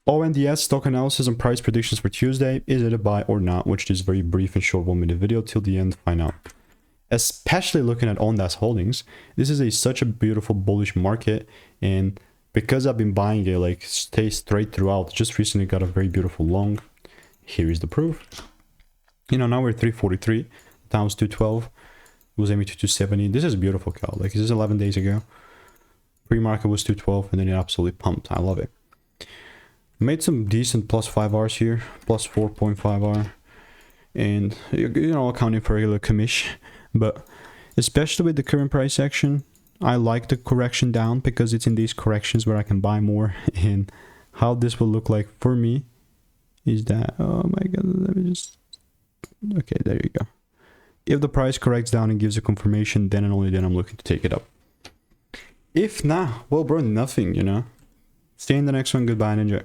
ONDS stock analysis and price predictions for Tuesday. Is it a buy or not? Which is very brief and short 1-minute video till the end. Find out. Especially looking at Ondas Holdings, this is such a beautiful bullish market, and because I've been buying it like stay straight throughout, just recently got a very beautiful long. Here is the proof. You know, now we're 343, down was 212, was aiming to 270. This is a beautiful cow. Like this is 11 days ago. Pre-market was 212, and then it absolutely pumped. I love it. Made some decent plus 5 Rs here, plus 4.5 R, and you know, accounting for regular commish. But especially with the current price action, I like the correction down because it's in these corrections where I can buy more. And how this will look like for me is that, oh my god, let me just, okay, there you go. If the price corrects down and gives a confirmation, then and only then I'm looking to take it up. If not, well bro, nothing, you know. See you in the next one. Goodbye and enjoy.